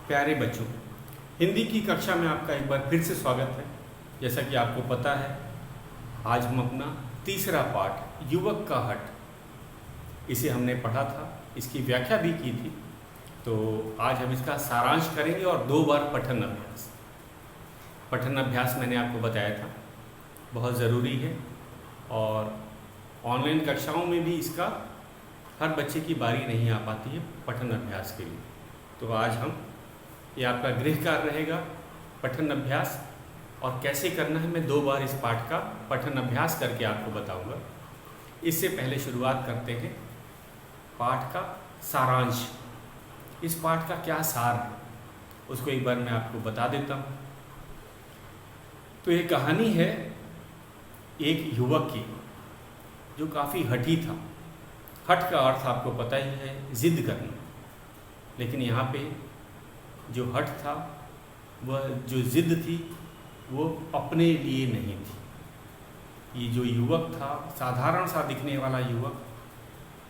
प्यारे बच्चों, हिंदी की कक्षा में आपका एक बार फिर से स्वागत है। जैसा कि आपको पता है, आज हम अपना तीसरा पाठ युवक का हट इसे हमने पढ़ा था, इसकी व्याख्या भी की थी। तो आज हम इसका सारांश करेंगे और 2 बार पठन अभ्यास। पठन अभ्यास मैंने आपको बताया था बहुत ज़रूरी है और ऑनलाइन कक्षाओं में भी इसका हर बच्चे की बारी नहीं आ पाती है पठन अभ्यास के लिए। तो आज हम ये आपका गृह कार्य रहेगा पठन अभ्यास, और कैसे करना है मैं 2 बार इस पाठ का पठन अभ्यास करके आपको बताऊंगा। इससे पहले शुरुआत करते हैं पाठ का सारांश। इस पाठ का क्या सार है उसको एक बार मैं आपको बता देता हूँ। तो ये कहानी है एक युवक की जो काफ़ी हठी था। हठ का अर्थ आपको पता ही है, जिद करना। लेकिन यहाँ पे जो हठ था, वह जो जिद थी वो अपने लिए नहीं थी। ये जो युवक था, साधारण सा दिखने वाला युवक,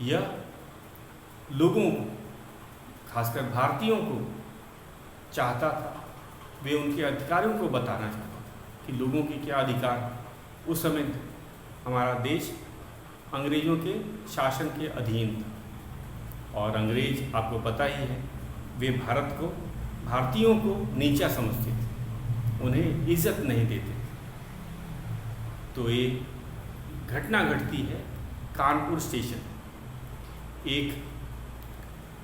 यह लोगों को, खासकर भारतीयों को चाहता था, वे उनके अधिकारों को बताना चाहता था कि लोगों के क्या अधिकार हैं। उस समय हमारा देश अंग्रेज़ों के शासन के अधीन था और अंग्रेज आपको पता ही है, वे भारतीयों को नीचा समझते थे, उन्हें इज्जत नहीं देते। तो एक घटना घटती है कानपुर स्टेशन। एक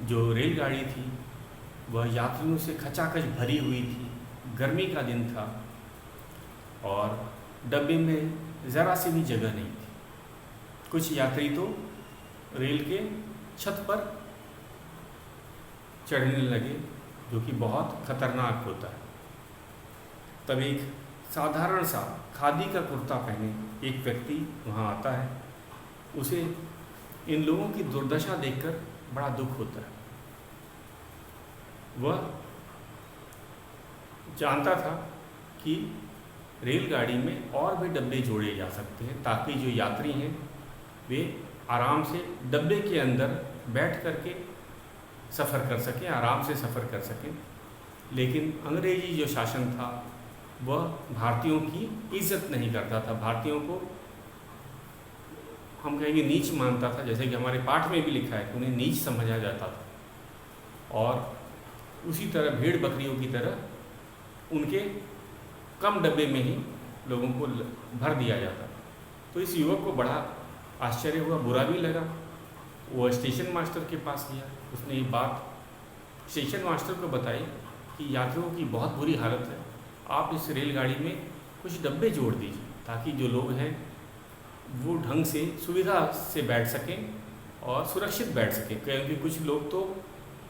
जो रेलगाड़ी थी वह यात्रियों से खचाखच भरी हुई थी। गर्मी का दिन था और डब्बे में ज़रा सी भी जगह नहीं थी। कुछ यात्री तो रेल के छत पर चढ़ने लगे, जो कि बहुत खतरनाक होता है। तब एक साधारण सा खादी का कुर्ता पहने एक व्यक्ति वहाँ आता है। उसे इन लोगों की दुर्दशा देखकर बड़ा दुख होता है। वह जानता था कि रेलगाड़ी में और भी डब्बे जोड़े जा सकते हैं ताकि जो यात्री हैं वे आराम से डब्बे के अंदर बैठ करके सफ़र कर सकें, आराम से सफ़र कर सकें। लेकिन अंग्रेजी जो शासन था वह भारतीयों की इज्जत नहीं करता था, भारतीयों को हम कहेंगे नीच मानता था। जैसे कि हमारे पाठ में भी लिखा है कि उन्हें नीच समझा जाता था और उसी तरह भेड़ बकरियों की तरह उनके कम डब्बे में ही लोगों को भर दिया जाता। तो इस युवक को बड़ा आश्चर्य हुआ, बुरा भी लगा। वो स्टेशन मास्टर के पास गया। उसने ये बात स्टेशन मास्टर को बताई कि यात्रियों की बहुत बुरी हालत है, आप इस रेलगाड़ी में कुछ डब्बे जोड़ दीजिए ताकि जो लोग हैं वो ढंग से सुविधा से बैठ सकें और सुरक्षित बैठ सकें। क्योंकि कुछ लोग तो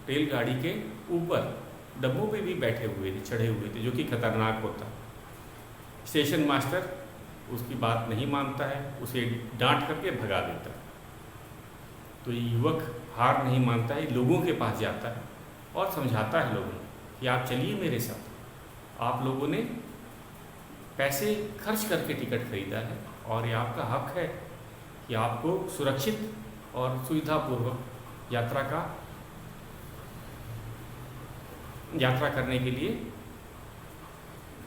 रेलगाड़ी के ऊपर डब्बों पे भी बैठे हुए थे, चढ़े हुए थे, जो कि खतरनाक होता। स्टेशन मास्टर उसकी बात नहीं मानता है, उसे डांट करके भगा देता है। तो ये युवक हार नहीं मानता है, लोगों के पास जाता है और समझाता है लोगों को कि आप चलिए मेरे साथ, आप लोगों ने पैसे खर्च करके टिकट खरीदा है और ये आपका हक है कि आपको सुरक्षित और सुविधापूर्वक यात्रा करने के लिए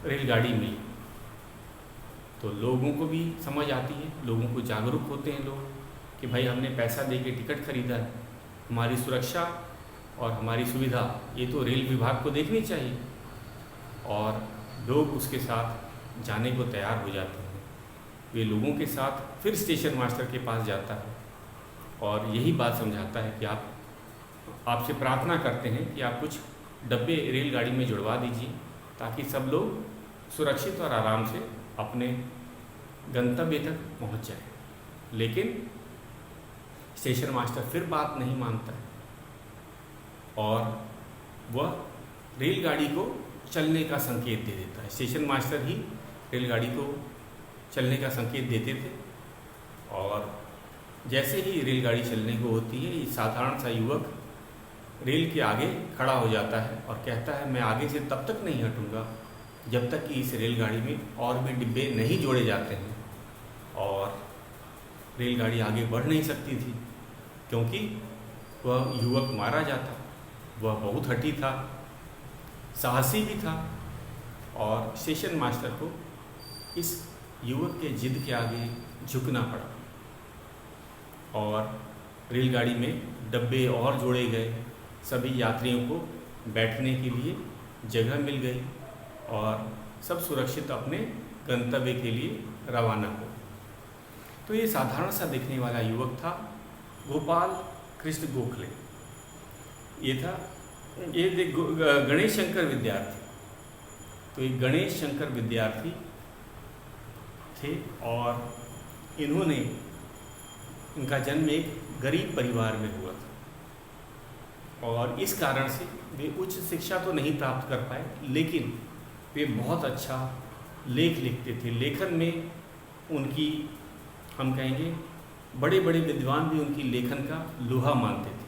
रेलगाड़ी मिली। तो लोगों को भी समझ आती है, लोगों को जागरूक होते हैं लोग कि भाई हमने पैसा दे के टिकट खरीदा है, हमारी सुरक्षा और हमारी सुविधा ये तो रेल विभाग को देखनी चाहिए। और लोग उसके साथ जाने को तैयार हो जाते हैं। वे लोगों के साथ फिर स्टेशन मास्टर के पास जाता है और यही बात समझाता है कि आपसे प्रार्थना करते हैं कि आप कुछ डब्बे रेलगाड़ी में जुड़वा दीजिए ताकि सब लोग सुरक्षित और आराम से अपने गंतव्य तक पहुंच जाए। लेकिन स्टेशन मास्टर फिर बात नहीं मानता है और वह रेलगाड़ी को चलने का संकेत दे देता है। स्टेशन मास्टर ही रेलगाड़ी को चलने का संकेत देते थे और जैसे ही रेलगाड़ी चलने को होती है, ये साधारण सा युवक रेल के आगे खड़ा हो जाता है और कहता है मैं आगे से तब तक नहीं हटूंगा जब तक कि इस रेलगाड़ी में और भी डिब्बे नहीं जोड़े जाते हैं। और रेलगाड़ी आगे बढ़ नहीं सकती थी क्योंकि वह युवक मारा जाता। वह बहुत हठी था साहसी भी था और स्टेशन मास्टर को इस युवक के जिद के आगे झुकना पड़ा और रेलगाड़ी में डब्बे और जोड़े गए, सभी यात्रियों को बैठने के लिए जगह मिल गई और सब सुरक्षित अपने गंतव्य के लिए रवाना हो। तो ये साधारण सा दिखने वाला युवक था गोपाल कृष्ण गोखले। ये गणेश शंकर विद्यार्थी। तो ये गणेश शंकर विद्यार्थी थे और इनका जन्म एक गरीब परिवार में हुआ था और इस कारण से वे उच्च शिक्षा तो नहीं प्राप्त कर पाए, लेकिन वे बहुत अच्छा लेख लिखते थे। लेखन में उनकी, हम कहेंगे, बड़े बड़े विद्वान भी उनकी लेखन का लोहा मानते थे।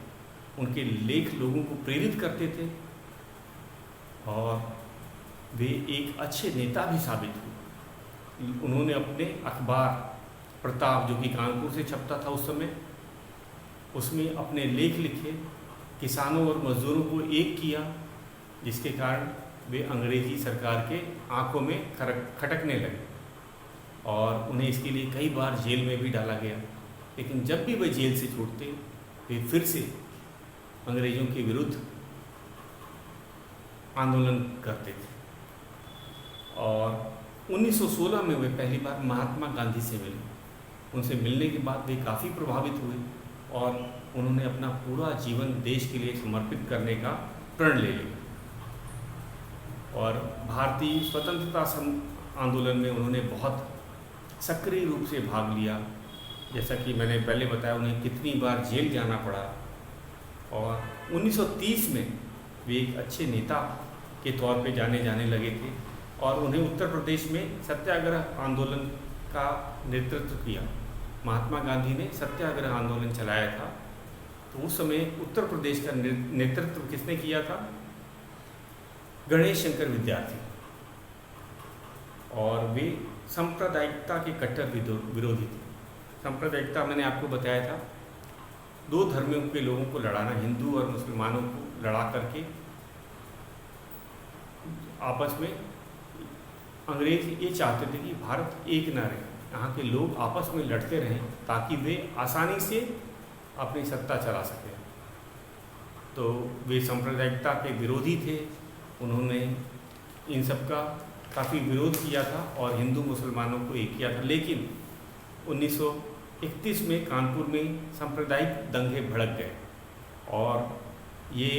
उनके लेख लोगों को प्रेरित करते थे और वे एक अच्छे नेता भी साबित हुए। उन्होंने अपने अखबार प्रताप, जो कि कानपुर से छपता था उस समय, उसमें अपने लेख लिखे, किसानों और मजदूरों को एक किया, जिसके कारण वे अंग्रेजी सरकार के आंखों में खटकने लगे और उन्हें इसके लिए कई बार जेल में भी डाला गया। लेकिन जब भी वे जेल से छूटते, वे फिर से अंग्रेजों के विरुद्ध आंदोलन करते थे। और 1916 में वे पहली बार महात्मा गांधी से मिले। उनसे मिलने के बाद वे काफ़ी प्रभावित हुए और उन्होंने अपना पूरा जीवन देश के लिए समर्पित करने का प्रण ले लिया और भारतीय स्वतंत्रता आंदोलन में उन्होंने बहुत सक्रिय रूप से भाग लिया। जैसा कि मैंने पहले बताया, उन्हें कितनी बार जेल जाना पड़ा और 1930 में वे एक अच्छे नेता के तौर पे जाने लगे थे और उन्हें उत्तर प्रदेश में सत्याग्रह आंदोलन का नेतृत्व किया। महात्मा गांधी ने सत्याग्रह आंदोलन चलाया था, तो उस समय उत्तर प्रदेश का नेतृत्व किसने किया था? गणेश शंकर विद्यार्थी। और वे सांप्रदायिकता के कट्टर विरोधी थे। सांप्रदायिकता मैंने आपको बताया था, दो धर्मों के लोगों को लड़ाना, हिंदू और मुसलमानों को लड़ा करके आपस में अंग्रेज ये चाहते थे कि भारत एक ना रहे, यहाँ के लोग आपस में लड़ते रहें ताकि वे आसानी से अपनी सत्ता चला सकें। तो वे सांप्रदायिकता के विरोधी थे। उन्होंने इन सब का काफ़ी विरोध किया था और हिंदू मुसलमानों को एक किया था। लेकिन 1931 में कानपुर में सांप्रदायिक दंगे भड़क गए और ये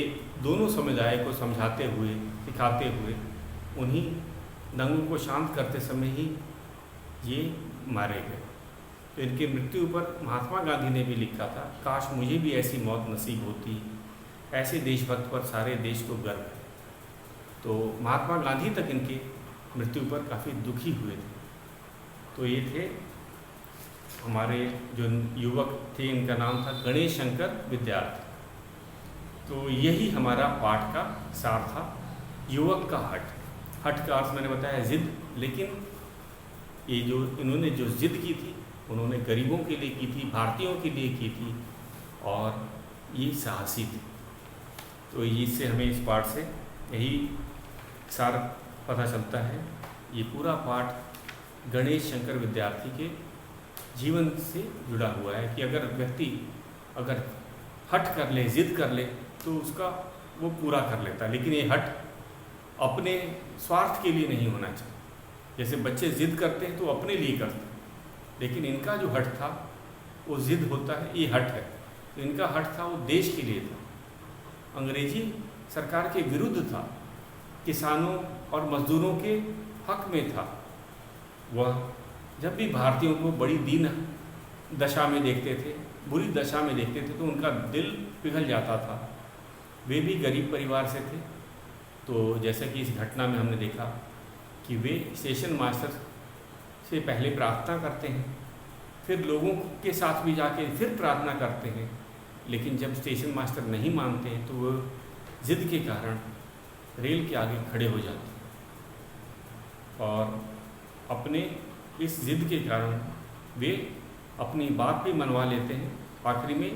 दोनों समुदाय को समझाते हुए, सिखाते हुए, उन्हीं दंगों को शांत करते समय ही ये मारे गए। तो इनकी मृत्यु पर महात्मा गांधी ने भी लिखा था, काश मुझे भी ऐसी मौत नसीब होती, ऐसे देशभक्त पर सारे देश को गर्व है। तो महात्मा गांधी तक इनके मृत्यु पर काफ़ी दुखी हुए थे। तो ये थे हमारे जो युवक थे, इनका नाम था गणेश शंकर विद्यार्थी। तो यही हमारा पाठ का सार था, युवक का हठ। हठ का अर्थ मैंने बताया जिद, लेकिन ये जो इन्होंने जो जिद की थी, उन्होंने गरीबों के लिए की थी, भारतीयों के लिए की थी और ये साहसी थे। तो इससे हमें इस पाठ से यही सार पता चलता है। ये पूरा पाठ गणेश शंकर विद्यार्थी के जीवन से जुड़ा हुआ है कि अगर व्यक्ति अगर हठ कर ले, जिद कर ले, तो उसका वो पूरा कर लेता है। लेकिन ये हठ अपने स्वार्थ के लिए नहीं होना चाहिए। जैसे बच्चे जिद करते हैं तो अपने लिए करते हैं, लेकिन इनका जो हठ था वो जिद होता है, ये हठ है। तो इनका हठ था वो देश के लिए था, अंग्रेजी सरकार के विरुद्ध था, किसानों और मजदूरों के हक में था। वह जब भी भारतीयों को बड़ी दीन दशा में देखते थे, बुरी दशा में देखते थे, तो उनका दिल पिघल जाता था। वे भी गरीब परिवार से थे। तो जैसा कि इस घटना में हमने देखा कि वे स्टेशन मास्टर से पहले प्रार्थना करते हैं, फिर लोगों के साथ भी जाके फिर प्रार्थना करते हैं, लेकिन जब स्टेशन मास्टर नहीं मानते हैं तो वो जिद के कारण रेल के आगे खड़े हो जाते हैं और अपने इस जिद के कारण वे अपनी बात भी मनवा लेते हैं। आखिरी में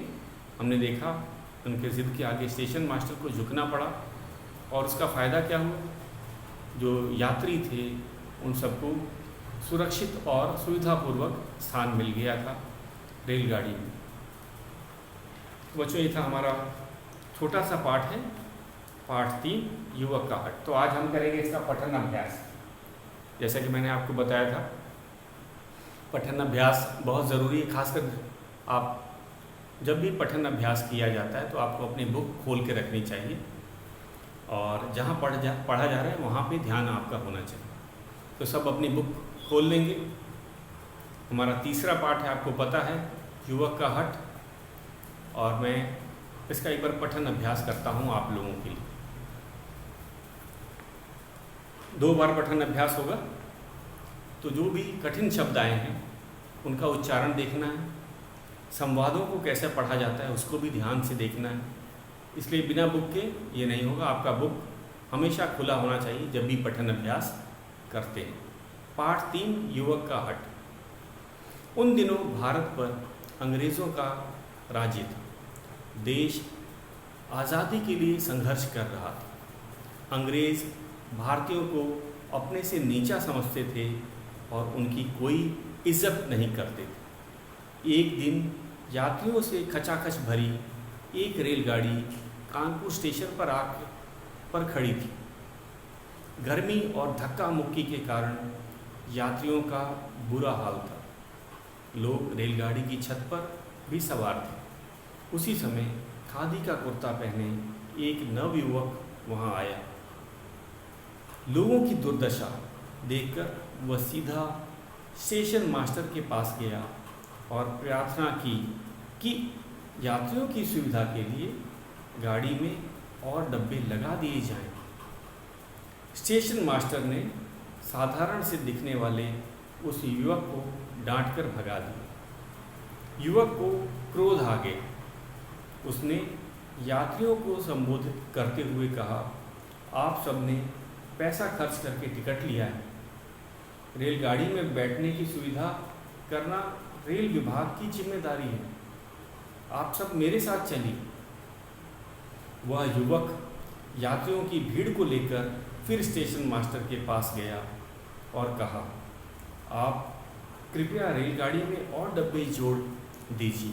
हमने देखा उनके जिद के आगे स्टेशन मास्टर को झुकना पड़ा और उसका फ़ायदा क्या हुआ, जो यात्री थे उन सबको सुरक्षित और सुविधापूर्वक स्थान मिल गया था रेलगाड़ी में। तो बच्चों, ये था हमारा छोटा सा पाठ है, पाठ 3 युवक का हट। तो आज हम करेंगे इसका पठन अभ्यास। जैसा कि मैंने आपको बताया था, पठन अभ्यास बहुत ज़रूरी है। खासकर आप जब भी पठन अभ्यास किया जाता है तो आपको अपनी बुक खोल के रखनी चाहिए और जहाँ पढ़ा जा रहा है वहाँ पे ध्यान आपका होना चाहिए। तो सब अपनी बुक खोल लेंगे। हमारा तीसरा पाठ है, आपको पता है, युवक का हट, और मैं इसका एक बार पठन अभ्यास करता हूँ आप लोगों के लिए। 2 बार पठन अभ्यास होगा, तो जो भी कठिन शब्द आए हैं उनका उच्चारण देखना है। संवादों को कैसे पढ़ा जाता है उसको भी ध्यान से देखना है। इसलिए बिना बुक के ये नहीं होगा। आपका बुक हमेशा खुला होना चाहिए जब भी पठन अभ्यास करते हैं। पाठ 3 युवक का हट। उन दिनों भारत पर अंग्रेज़ों का राज्य था। देश आज़ादी के लिए संघर्ष कर रहा था। अंग्रेज़ भारतीयों को अपने से नीचा समझते थे और उनकी कोई इज्जत नहीं करते थे। एक दिन यात्रियों से खचाखच भरी एक रेलगाड़ी कानपुर स्टेशन पर खड़ी थी। गर्मी और धक्का मुक्की के कारण यात्रियों का बुरा हाल था। लोग रेलगाड़ी की छत पर भी सवार थे। उसी समय खादी का कुर्ता पहने एक नवयुवक वहां आया। लोगों की दुर्दशा देखकर वह सीधा स्टेशन मास्टर के पास गया और प्रार्थना की कि यात्रियों की सुविधा के लिए गाड़ी में और डब्बे लगा दिए जाएं। स्टेशन मास्टर ने साधारण से दिखने वाले उस युवक को डांटकर भगा दिया। युवक को क्रोध आ गया। उसने यात्रियों को संबोधित करते हुए कहा, आप सबने पैसा खर्च करके टिकट लिया है। रेलगाड़ी में बैठने की सुविधा करना रेल विभाग की जिम्मेदारी है। आप सब मेरे साथ चलिए। वह युवक यात्रियों की भीड़ को लेकर फिर स्टेशन मास्टर के पास गया और कहा, आप कृपया रेलगाड़ी में और डब्बे जोड़ दीजिए।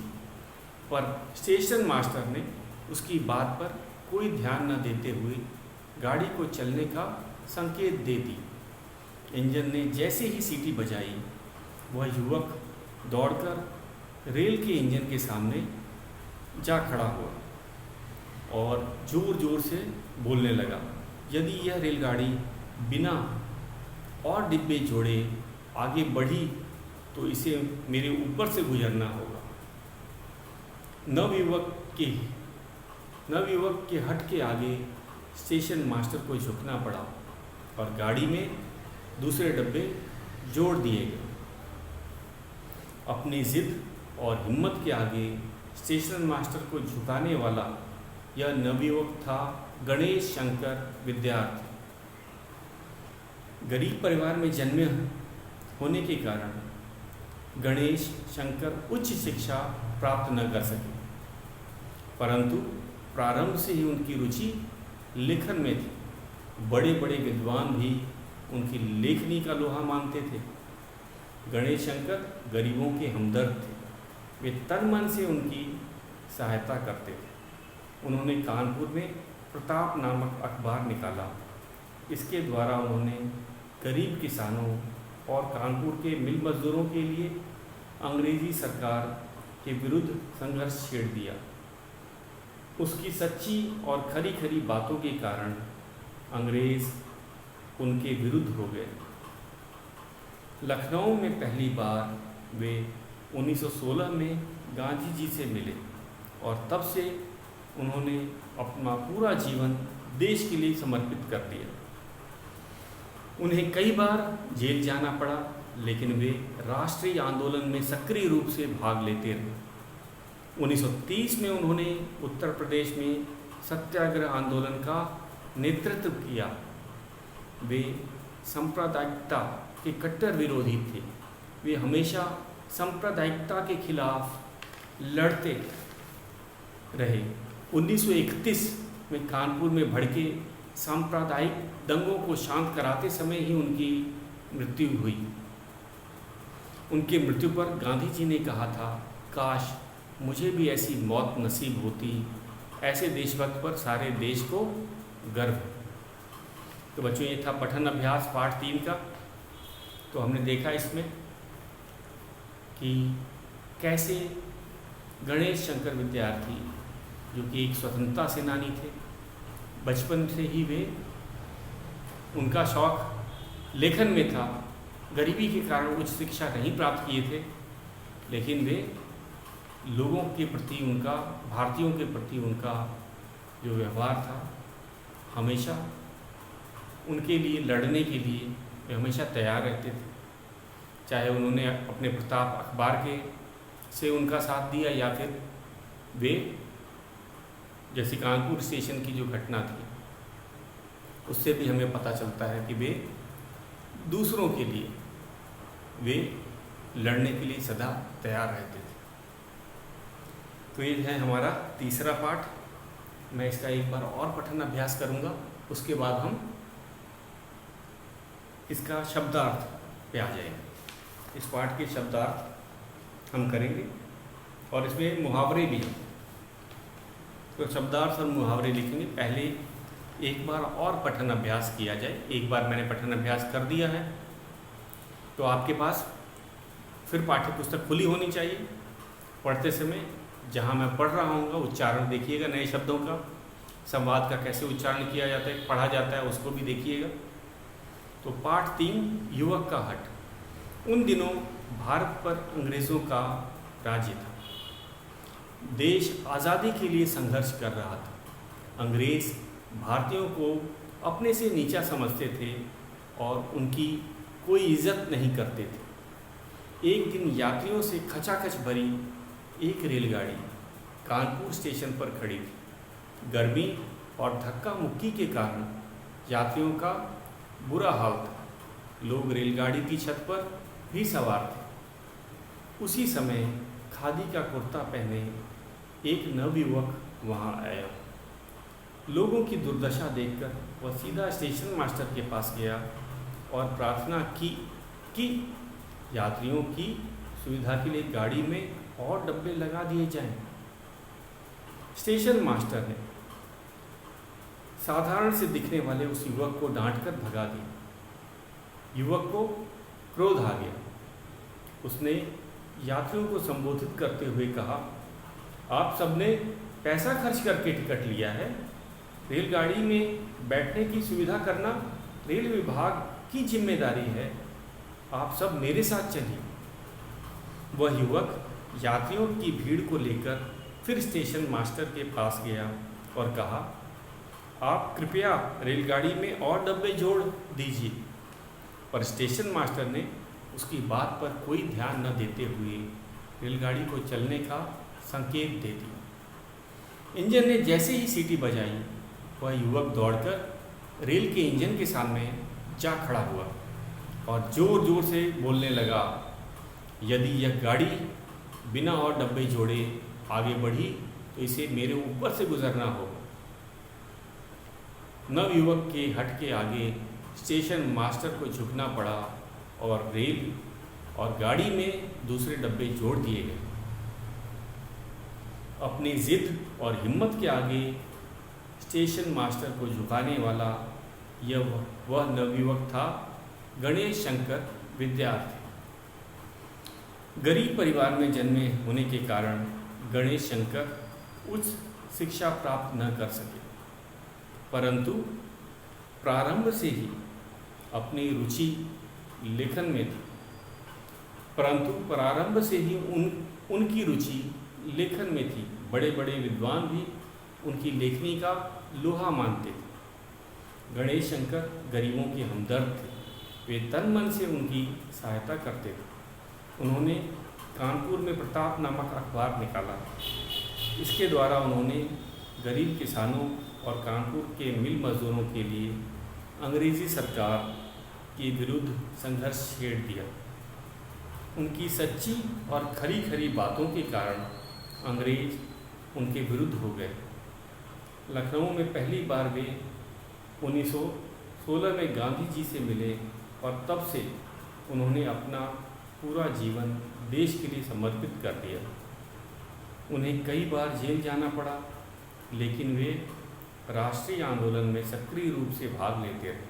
पर स्टेशन मास्टर ने उसकी बात पर कोई ध्यान न देते हुए गाड़ी को चलने का संकेत दे दी। इंजन ने जैसे ही सीटी बजाई, वह युवक दौड़कर रेल के इंजन के सामने जा खड़ा हुआ और जोर जोर से बोलने लगा, यदि यह रेलगाड़ी बिना और डिब्बे जोड़े आगे बढ़ी तो इसे मेरे ऊपर से गुजरना होगा। नवयुवक के हट के आगे स्टेशन मास्टर को झुकना पड़ा और गाड़ी में दूसरे डब्बे जोड़ दिए गए। अपनी जिद और हिम्मत के आगे स्टेशन मास्टर को झुकाने वाला यह नवयुवक था गणेश शंकर विद्यार्थी। गरीब परिवार में जन्मे होने के कारण गणेश शंकर उच्च शिक्षा प्राप्त न कर सके, परंतु प्रारंभ से ही उनकी रुचि लेखन में थी। बड़े बड़े विद्वान भी उनकी लेखनी का लोहा मानते थे। गणेश शंकर गरीबों के हमदर्द थे। वे तन मन से उनकी सहायता करते थे। उन्होंने कानपुर में प्रताप नामक अखबार निकाला। इसके द्वारा उन्होंने गरीब किसानों और कानपुर के मिल मजदूरों के लिए अंग्रेजी सरकार के विरुद्ध संघर्ष छेड़ दिया। उसकी सच्ची और खरी खरी बातों के कारण अंग्रेज उनके विरुद्ध हो गए। लखनऊ में पहली बार वे 1916 में गांधी जी से मिले और तब से उन्होंने अपना पूरा जीवन देश के लिए समर्पित कर दिया। उन्हें कई बार जेल जाना पड़ा, लेकिन वे राष्ट्रीय आंदोलन में सक्रिय रूप से भाग लेते रहे। 1930 में उन्होंने उत्तर प्रदेश में सत्याग्रह आंदोलन का नेतृत्व किया। वे सांप्रदायिकता के कट्टर विरोधी थे। वे हमेशा सांप्रदायिकता के खिलाफ लड़ते रहे। 1931 में कानपुर में भड़के सांप्रदायिक दंगों को शांत कराते समय ही उनकी मृत्यु हुई। उनकी मृत्यु पर गांधी जी ने कहा था, काश मुझे भी ऐसी मौत नसीब होती, ऐसे देशभक्त पर सारे देश को गर्व है। तो बच्चों, ये था पठन अभ्यास पाठ 3 का। तो हमने देखा इसमें कि कैसे गणेश शंकर विद्यार्थी, जो कि एक स्वतंत्रता सेनानी थे, बचपन से ही वे, उनका शौक लेखन में था। गरीबी के कारण उच्च शिक्षा नहीं प्राप्त किए थे, लेकिन वे लोगों के प्रति उनका, भारतीयों के प्रति उनका जो व्यवहार था, हमेशा उनके लिए लड़ने के लिए वे हमेशा तैयार रहते थे। चाहे उन्होंने अपने प्रताप अखबार के से उनका साथ दिया, या फिर वे, जैसे कानपुर स्टेशन की जो घटना थी, उससे भी हमें पता चलता है कि वे दूसरों के लिए वे लड़ने के लिए सदा तैयार रहते थे। तो ये है हमारा तीसरा पाठ। मैं इसका एक बार और पठन अभ्यास करूँगा, उसके बाद हम इसका शब्दार्थ पे आ जाएंगे। इस पाठ के शब्दार्थ हम करेंगे और इसमें मुहावरे भी हैं। तो शब्दार्थ और मुहावरे लिखेंगे। पहले एक बार और पठन अभ्यास किया जाए। एक बार मैंने पठन अभ्यास कर दिया है, तो आपके पास फिर पाठ्य पुस्तक खुली होनी चाहिए। पढ़ते समय जहाँ मैं पढ़ रहा हूँ उच्चारण देखिएगा, नए शब्दों का, संवाद का कैसे उच्चारण किया जाता है, पढ़ा जाता है, उसको भी देखिएगा। तो पाठ 3, युवक का हठ। उन दिनों भारत पर अंग्रेज़ों का राज्य था। देश आज़ादी के लिए संघर्ष कर रहा था। अंग्रेज़ भारतीयों को अपने से नीचा समझते थे और उनकी कोई इज्जत नहीं करते थे। एक दिन यात्रियों से खचाखच भरी एक रेलगाड़ी कानपुर स्टेशन पर खड़ी थी। गर्मी और धक्का मुक्की के कारण यात्रियों का बुरा हाल था। लोग रेलगाड़ी की छत पर भी सवार थे। उसी समय खादी का कुर्ता पहने एक नवयुवक वहां आया। लोगों की दुर्दशा देखकर वह सीधा स्टेशन मास्टर के पास गया और प्रार्थना की कि यात्रियों की सुविधा के लिए गाड़ी में और डब्बे लगा दिए जाएं। स्टेशन मास्टर ने साधारण से दिखने वाले उस युवक को डांटकर भगा दिया। युवक को क्रोध आ गया। उसने यात्रियों को संबोधित करते हुए कहा, आप सबने पैसा खर्च करके टिकट लिया है। रेलगाड़ी में बैठने की सुविधा करना रेल विभाग की जिम्मेदारी है। आप सब मेरे साथ चलिए। वह युवक यात्रियों की भीड़ को लेकर फिर स्टेशन मास्टर के पास गया और कहा, आप कृपया रेलगाड़ी में और डब्बे जोड़ दीजिए। पर स्टेशन मास्टर ने उसकी बात पर कोई ध्यान न देते हुए रेलगाड़ी को चलने का संकेत दे दिया। इंजन ने जैसे ही सीटी बजाई, वह युवक दौड़कर रेल के इंजन के सामने जा खड़ा हुआ और जोर जोर से बोलने लगा, यदि यह गाड़ी बिना और डब्बे जोड़े आगे बढ़ी तो इसे मेरे ऊपर से गुजरना होगा। नवयुवक के हट के आगे स्टेशन मास्टर को झुकना पड़ा और रेल और गाड़ी में दूसरे डब्बे जोड़ दिए गए। अपनी जिद और हिम्मत के आगे स्टेशन मास्टर को झुकाने वाला वह नवयुवक था गणेश शंकर विद्यार्थी। गरीब परिवार में जन्मे होने के कारण गणेश शंकर उच्च शिक्षा प्राप्त न कर सके, परंतु प्रारंभ से ही अपनी रुचि लेखन में थी। उनकी रुचि लेखन में थी। बड़े बड़े विद्वान भी उनकी लेखनी का लोहा मानते थे। गणेश शंकर गरीबों के हमदर्द थे। वे तन मन से उनकी सहायता करते थे। उन्होंने कानपुर में प्रताप नामक अखबार निकाला। इसके द्वारा उन्होंने गरीब किसानों और कानपुर के मिल मजदूरों के लिए अंग्रेज़ी सरकार के विरुद्ध संघर्ष छेड़ दिया। उनकी सच्ची और खरी खरी बातों के कारण अंग्रेज उनके विरुद्ध हो गए। लखनऊ में पहली बार वे 1916 में गांधी जी से मिले और तब से उन्होंने अपना पूरा जीवन देश के लिए समर्पित कर दिया। उन्हें कई बार जेल जाना पड़ा, लेकिन वे राष्ट्रीय आंदोलन में सक्रिय रूप से भाग लेते रहे।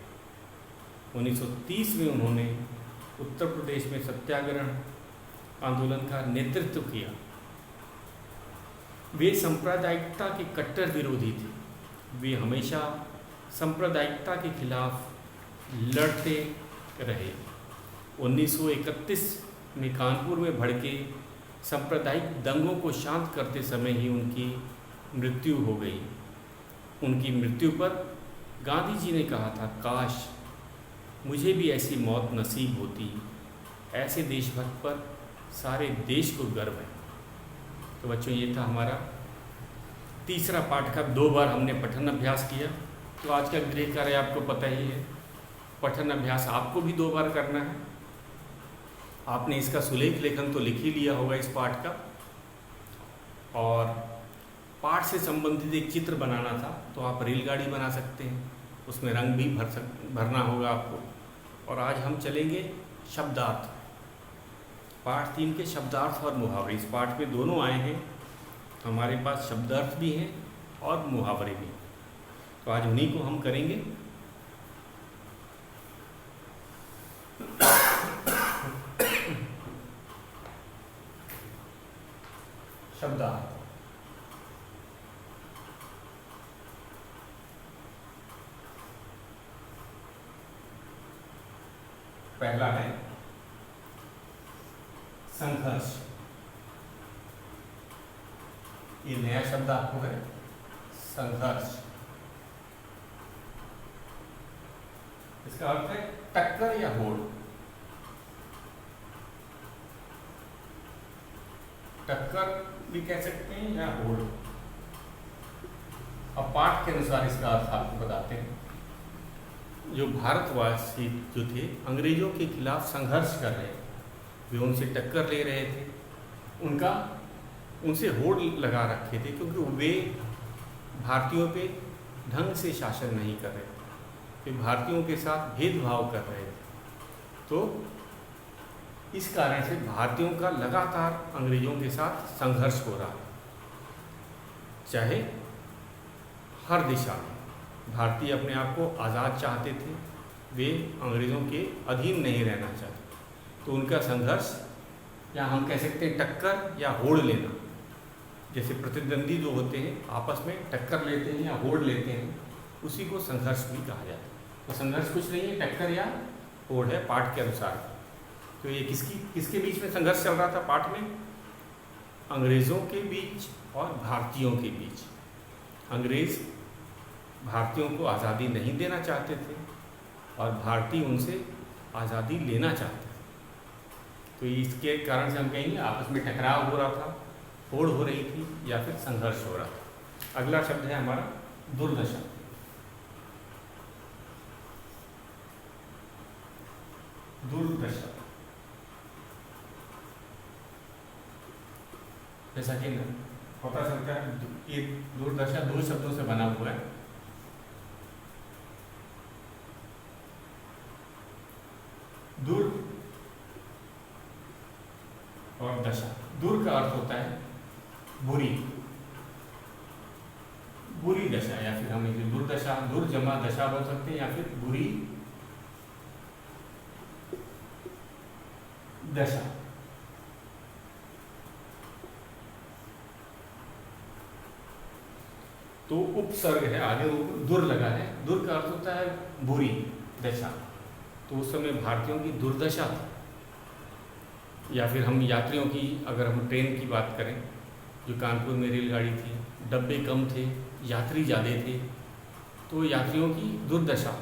1930 में उन्होंने उत्तर प्रदेश में सत्याग्रह आंदोलन का नेतृत्व किया। वे सांप्रदायिकता के कट्टर विरोधी थे। वे हमेशा सांप्रदायिकता के खिलाफ लड़ते रहे। 1931 में कानपुर में भड़के सांप्रदायिक दंगों को शांत करते समय ही उनकी मृत्यु हो गई। उनकी मृत्यु पर गांधी जी ने कहा था, काश मुझे भी ऐसी मौत नसीब होती। ऐसे देशभक्त पर सारे देश को गर्व है। तो बच्चों, ये था हमारा तीसरा पाठ का 2 बार हमने पठन अभ्यास किया। तो आज का गृह कार्य आपको पता ही है, पठन अभ्यास आपको भी 2 बार करना है। आपने इसका सुलेख लेखन तो लिख ही लिया होगा इस पाठ का, और पाठ से संबंधित एक चित्र बनाना था तो आप रेलगाड़ी बना सकते हैं, उसमें रंग भी भरना होगा आपको। और आज हम चलेंगे शब्दार्थ, पाठ 3 के शब्दार्थ और मुहावरे। इस पाठ में दोनों आए हैं, हमारे पास शब्दार्थ भी हैं और मुहावरे भी। तो आज उन्हीं को हम करेंगे। शब्दार्थ। पहला है संघर्ष। ये नया शब्द आपको है, संघर्ष। इसका अर्थ है टक्कर या होड़। टक्कर भी कह सकते हैं या होड़। अब पाठ के अनुसार इसका अर्थ आपको बताते हैं। जो भारतवासी जो थे अंग्रेजों के खिलाफ संघर्ष कर रहे थे, वे उनसे टक्कर ले रहे थे, उनसे होड़ लगा रखे थे, क्योंकि वे भारतीयों पे ढंग से शासन नहीं कर रहे थे, वे भारतीयों के साथ भेदभाव कर रहे थे। तो इस कारण से भारतीयों का लगातार अंग्रेजों के साथ संघर्ष हो रहा, चाहे हर दिशा में। भारतीय अपने आप को आज़ाद चाहते थे, वे अंग्रेज़ों के अधीन नहीं रहना चाहते। तो उनका संघर्ष, या हम कह सकते हैं टक्कर या होड़ लेना। जैसे प्रतिद्वंदी जो होते हैं आपस में टक्कर लेते हैं या होड़ लेते हैं, उसी को संघर्ष भी कहा जाता है। तो संघर्ष कुछ नहीं है, टक्कर या होड़ है पाठ के अनुसार। तो ये किसके बीच में संघर्ष चल रहा था पाठ में? अंग्रेज़ों के बीच और भारतीयों के बीच। अंग्रेज़ भारतीयों को आज़ादी नहीं देना चाहते थे और भारतीय उनसे आज़ादी लेना चाहते थे। तो इसके कारण से हम कहेंगे आपस में टकराव हो रहा था, होड़ हो रही थी, या फिर संघर्ष हो रहा था। अगला शब्द है हमारा दुर्दशा। दुर्दशा, जैसा कि पता चलता है ये दुर्दशा 2 शब्दों से बना हुआ है। दुर और दशा। दुर का अर्थ होता है बुरी, बुरी दशा, या फिर हम इसे दुर्दशा, दुर जमा दशा बोल सकते हैं, या फिर बुरी दशा। तो उपसर्ग है, आगे दुर लगा है। दुर का अर्थ होता है बुरी दशा। तो उस समय भारतीयों की दुर्दशा थी। या फिर हम यात्रियों की, अगर हम ट्रेन की बात करें, जो कानपुर में रेलगाड़ी थी, डब्बे कम थे, यात्री ज़्यादा थे, तो यात्रियों की दुर्दशा,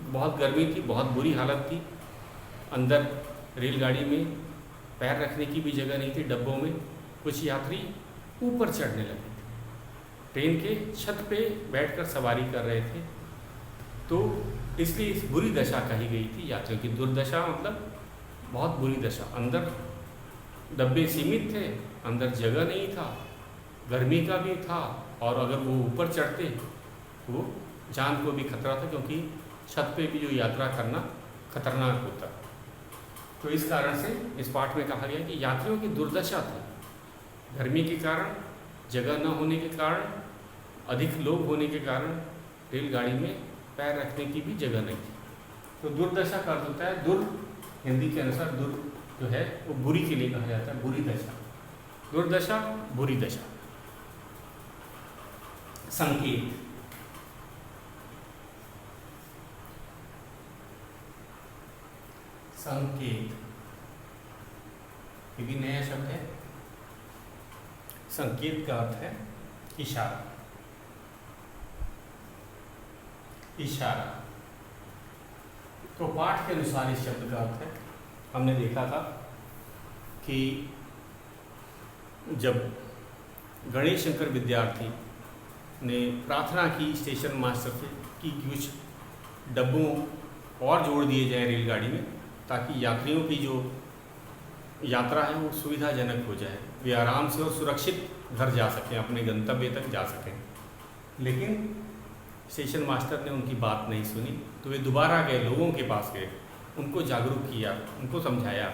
बहुत गर्मी थी, बहुत बुरी हालत थी। अंदर रेलगाड़ी में पैर रखने की भी जगह नहीं थी डब्बों में। कुछ यात्री ऊपर चढ़ने लगे थे, ट्रेन के छत पे बैठकर सवारी कर रहे थे। तो इसलिए इस बुरी दशा कही गई थी यात्रियों की। दुर्दशा मतलब बहुत बुरी दशा। अंदर डब्बे सीमित थे, अंदर जगह नहीं था, गर्मी का भी था, और अगर वो ऊपर चढ़ते तो वो जान को भी खतरा था, क्योंकि छत पे भी जो यात्रा करना खतरनाक होता। तो इस कारण से इस पाठ में कहा गया कि यात्रियों की दुर्दशा थी। गर्मी के कारण, जगह न होने के कारण, अधिक लोग होने के कारण रेलगाड़ी में पैर रखने की भी जगह नहीं थी। तो दुर्दशा का अर्थ होता है दुर, हिंदी के अनुसार दुर जो है वो बुरी के लिए कहा जाता है, बुरी दशा। दुर्दशा, बुरी दशा। संकेत, संकेत ये भी नया शब्द है। संकेत का अर्थ है इशारा, इशारा। तो पाठ के अनुसार इस शब्द का अर्थ है, हमने देखा था कि जब गणेश शंकर विद्यार्थी ने प्रार्थना की स्टेशन मास्टर से कि कुछ डब्बों और जोड़ दिए जाए रेलगाड़ी में, ताकि यात्रियों की जो यात्रा है वो सुविधाजनक हो जाए, वे आराम से और सुरक्षित घर जा सकें, अपने गंतव्य तक जा सकें। लेकिन स्टेशन मास्टर ने उनकी बात नहीं सुनी, तो वे दोबारा गए, लोगों के पास गए, उनको जागरूक किया, उनको समझाया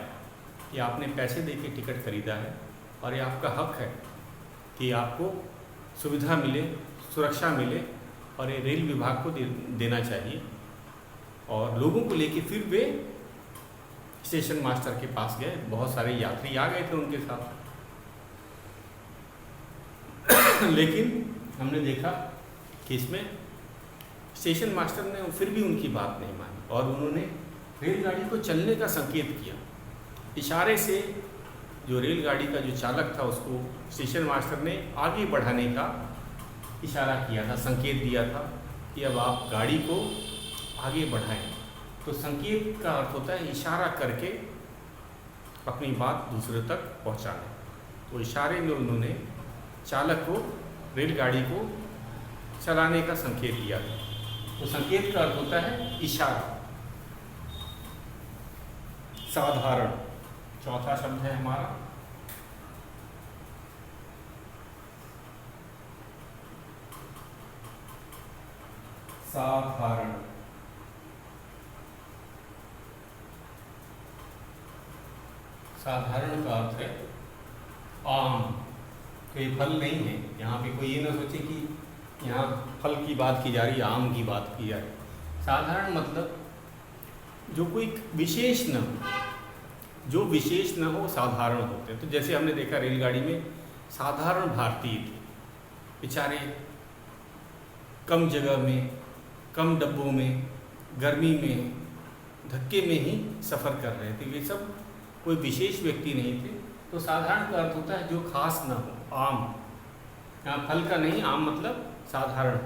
कि आपने पैसे दे के टिकट खरीदा है और ये आपका हक है कि आपको सुविधा मिले, सुरक्षा मिले, और ये रेल विभाग को देना चाहिए। और लोगों को लेके फिर वे स्टेशन मास्टर के पास गए। बहुत सारे यात्री आ गए थे उनके साथ। लेकिन हमने देखा कि इसमें स्टेशन मास्टर ने फिर भी उनकी बात नहीं मानी और उन्होंने रेलगाड़ी को चलने का संकेत किया। इशारे से जो रेलगाड़ी का जो चालक था उसको स्टेशन मास्टर ने आगे बढ़ाने का इशारा किया था, संकेत दिया था कि अब आप गाड़ी को आगे बढ़ाएं। तो संकेत का अर्थ होता है इशारा करके अपनी बात दूसरे तक पहुंचाना। तो इशारे में उन्होंने चालक को, रेलगाड़ी को चलाने का संकेत दिया था। तो संकेत का अर्थ होता है इशारा। साधारण चौथा शब्द है हमारा। साधारण, साधारण का अर्थ है आम। कोई फल नहीं है यहाँ पे, कोई ये ना सोचे कि यहाँ फल की बात की जा रही है, आम की बात की जा रही है। साधारण मतलब जो कोई विशेष न हो, जो विशेष न हो साधारण होते हैं। तो जैसे हमने देखा रेलगाड़ी में साधारण भारतीय थे, बेचारे कम जगह में, कम डब्बों में, गर्मी में, धक्के में ही सफ़र कर रहे थे। वे सब कोई विशेष व्यक्ति नहीं थे। तो साधारण का अर्थ होता है जो खास ना हो, आम। यहाँ फल का नहीं, आम मतलब साधारण।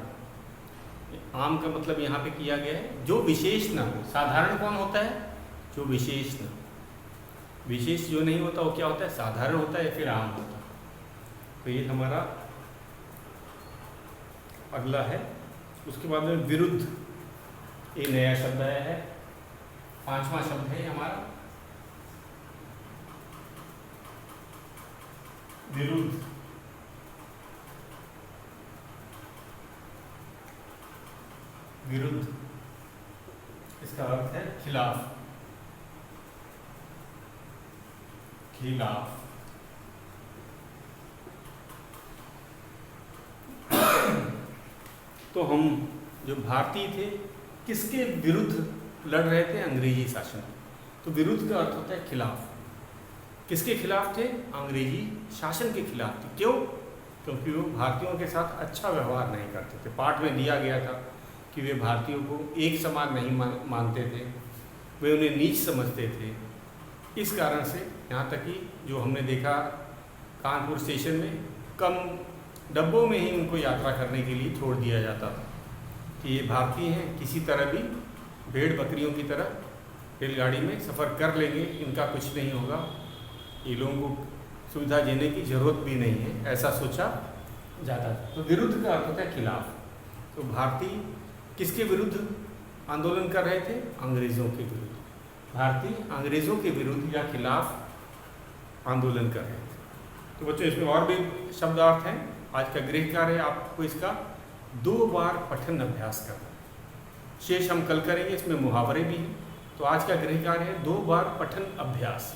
आम का मतलब यहाँ पे किया गया है जो विशेष ना हो। साधारण कौन होता है? जो विशेष ना हो। विशेष जो नहीं होता वो क्या होता है? साधारण होता है या फिर आम होता है। तो ये हमारा अगला है। उसके बाद में विरुद्ध, ये नया शब्द आया है, पांचवा शब्द है हमारा विरुद्ध। विरुद्ध इसका अर्थ है खिलाफ, खिलाफ। तो हम जो भारतीय थे किसके विरुद्ध लड़ रहे थे? अंग्रेजी शासन। तो विरुद्ध का अर्थ होता है खिलाफ। किसके खिलाफ थे? अंग्रेजी शासन के खिलाफ थे। क्यों? क्योंकि वो भारतीयों के साथ अच्छा व्यवहार नहीं करते थे। पाठ में दिया गया था कि वे भारतीयों को एक समान नहीं मानते थे, वे उन्हें नीच समझते थे। इस कारण से यहाँ तक कि जो हमने देखा कानपुर स्टेशन में कम डब्बों में ही उनको यात्रा करने के लिए छोड़ दिया जाता था कि ये भारतीय हैं, किसी तरह भी भेड़ बकरियों की तरह रेलगाड़ी में सफ़र कर लेंगे, इनका कुछ नहीं होगा, ये लोगों को सुविधा देने की ज़रूरत भी नहीं है, ऐसा सोचा जाता था। तो विरुद्ध का अर्थ होता है खिलाफ। तो भारतीय किसके विरुद्ध आंदोलन कर रहे थे? अंग्रेज़ों के विरुद्ध। भारतीय अंग्रेज़ों के विरुद्ध या खिलाफ आंदोलन कर रहे थे। तो बच्चों इसमें और भी शब्दार्थ हैं। आज का गृह कार्य आपको इसका 2 बार पठन अभ्यास करना। शेष हम कल करेंगे, इसमें मुहावरे भी हैं। तो आज का गृह कार्य है 2 बार पठन अभ्यास।